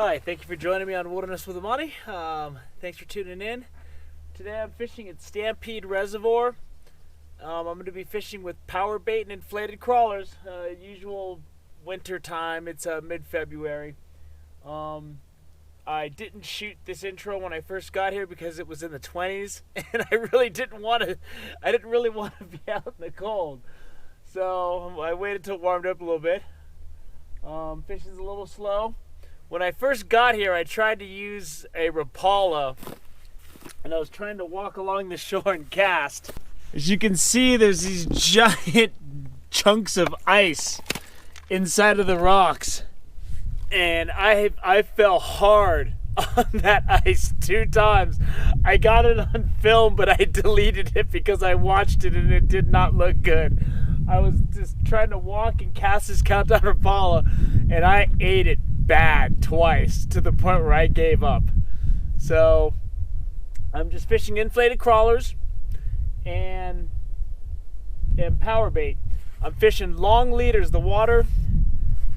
Hi, thank you for joining me on Wilderness with Amani. Thanks for tuning in. Today I'm fishing at Stampede Reservoir. I'm going to be fishing with power bait and inflated crawlers. Usual winter time. It's mid-February. I didn't shoot this intro when I first got here because it was in the 20s, and I really didn't want to. I didn't really want to be out in the cold, so I waited till it warmed up a little bit. Fishing's a little slow. When I first got here, I tried to use a Rapala, and I was trying to walk along the shore and cast. As you can see, there's these giant chunks of ice inside of the rocks, and I fell hard on that ice 2 times. I got it on film, but I deleted it because I watched it and it did not look good. I was just trying to walk and cast this countdown Rapala, and I ate it bad twice to the point where I gave up. So I'm just fishing inflated crawlers and power bait. I'm fishing long leaders. The water,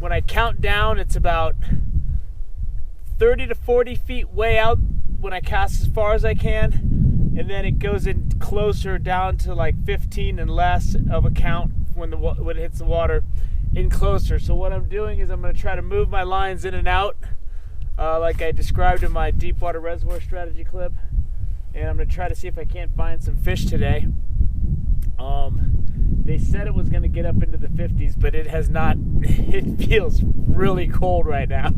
when I count down, it's about 30 to 40 feet way out when I cast as far as I can, and then it goes in closer down to like 15 and less of a count when it hits the water, in closer. So what I'm doing is I'm going to try to move my lines in and out like I described in my deep water reservoir strategy clip, and I'm going to try to see if I can't find some fish today. They said it was going to get up into the 50s, but it has not. It feels really cold right now.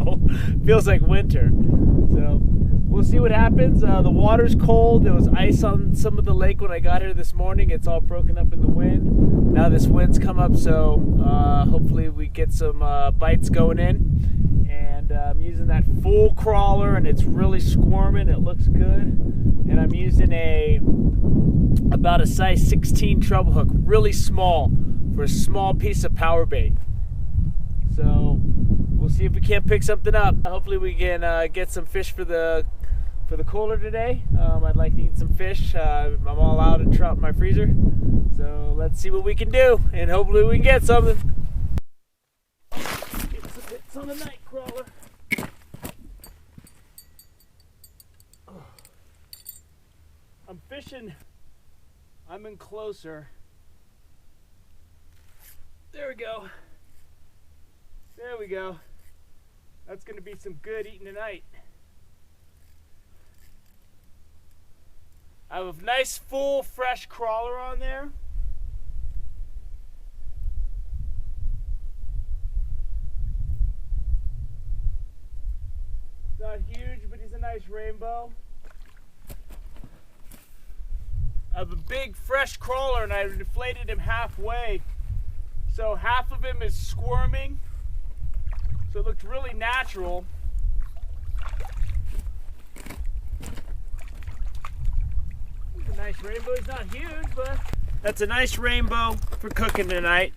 Feels like winter. So we'll see what happens. The water's cold. There was ice on some of the lake when I got here this morning. It's all broken up in the wind. Now this wind's come up, so hopefully we get some bites going in. And I'm using that full crawler, and it's really squirming. It looks good. And I'm using about a size 16 treble hook, really small, for a small piece of power bait. So we'll see if we can't pick something up. Hopefully we can get some fish for the cooler today. I'd like to eat some fish. I'm all out of trout in my freezer. So let's see what we can do, and hopefully we can get something. Get some hits on the night crawler. I'm fishing. I'm in closer. There we go. There we go. That's going to be some good eating tonight. I have a nice full fresh crawler on there. Not huge, but he's a nice rainbow. I have a big fresh crawler, and I deflated him halfway. So half of him is squirming. So it looked really natural. It's a nice rainbow. It's not huge, but that's a nice rainbow for cooking tonight.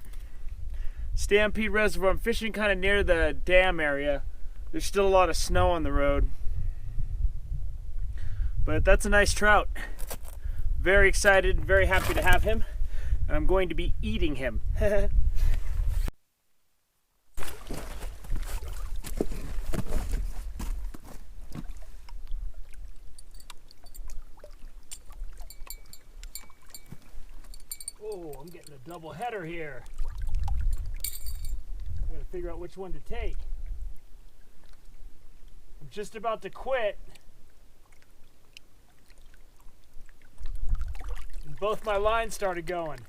Stampede Reservoir. I'm fishing kind of near the dam area. There's still a lot of snow on the road. But that's a nice trout. Very excited, very happy to have him. And I'm going to be eating him. Oh, I'm getting a double header here. I gotta figure out which one to take. I'm just about to quit. Both my lines started going.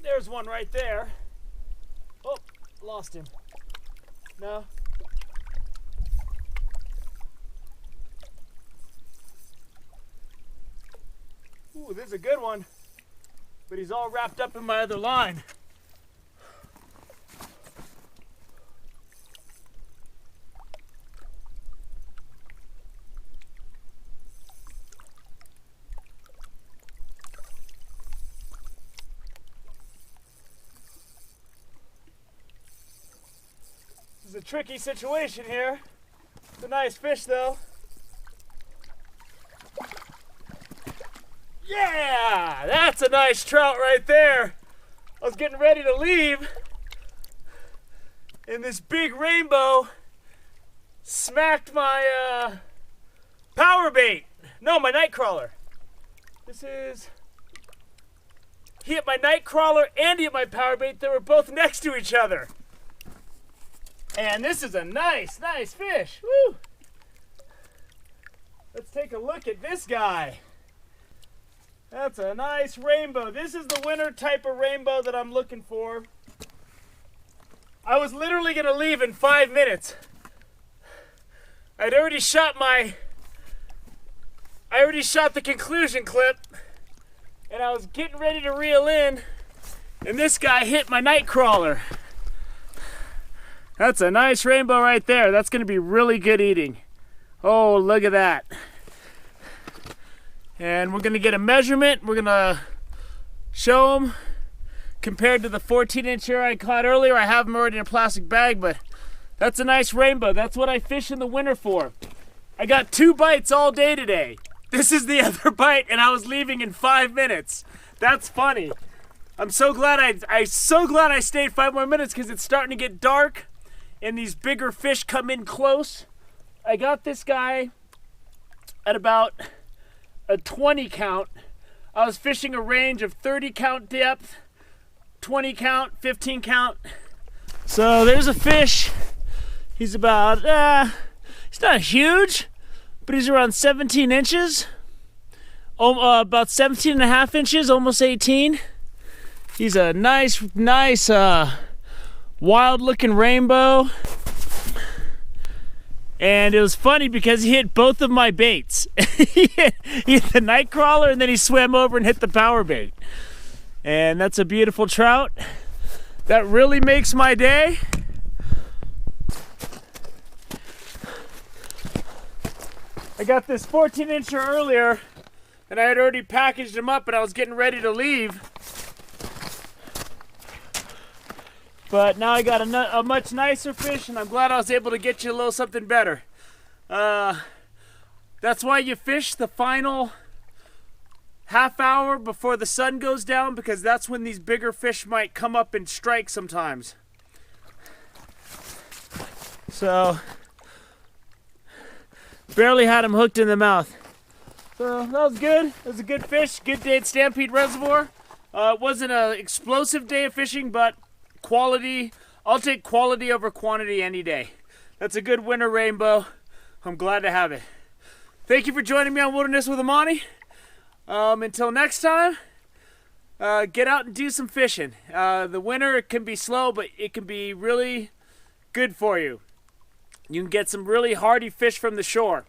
There's one right there. Oh, lost him. No. Ooh, this is a good one. But he's all wrapped up in my other line. This is a tricky situation here. It's a nice fish though. Yeah, that's a nice trout right there. I was getting ready to leave, and this big rainbow smacked my power bait. No, my night crawler. He hit my night crawler and he hit my power bait. They were both next to each other. And this is a nice fish. Woo! Let's take a look at this guy. That's a nice rainbow. This is the winter type of rainbow that I'm looking for. I was literally gonna leave in 5 minutes. I'd already shot the conclusion clip, and I was getting ready to reel in, and this guy hit my night crawler. That's a nice rainbow right there. That's gonna be really good eating. Oh, look at that. And we're gonna get a measurement. We're gonna show them compared to the 14-inch here I caught earlier. I have them already in a plastic bag, but that's a nice rainbow. That's what I fish in the winter for. I got 2 bites all day today. This is the other bite, and I was leaving in 5 minutes. That's funny. I'm so glad I stayed 5 more minutes because it's starting to get dark, and these bigger fish come in close. I got this guy at about a 20 count. I was fishing a range of 30 count depth, 20 count, 15 count. So there's a fish. He's about, he's not huge, but he's around 17 inches. About 17 and a half inches, almost 18. He's a nice, wild looking rainbow. And it was funny because he hit both of my baits. He hit the night crawler, and then he swam over and hit the power bait. And that's a beautiful trout. That really makes my day. I got this 14-incher earlier, and I had already packaged him up, and I was getting ready to leave. But now I got a much nicer fish, and I'm glad I was able to get you a little something better. That's why you fish the final half hour before the sun goes down, because that's when these bigger fish might come up and strike sometimes. So, barely had him hooked in the mouth. So that was good. It was a good fish. Good day at Stampede Reservoir. It wasn't an explosive day of fishing, but quality. I'll take quality over quantity any day. That's a good winter rainbow. I'm glad to have it. Thank you for joining me on Wilderness with Amani. Until next time, get out and do some fishing. The winter, it can be slow, but it can be really good for you. You can get some really hardy fish from the shore.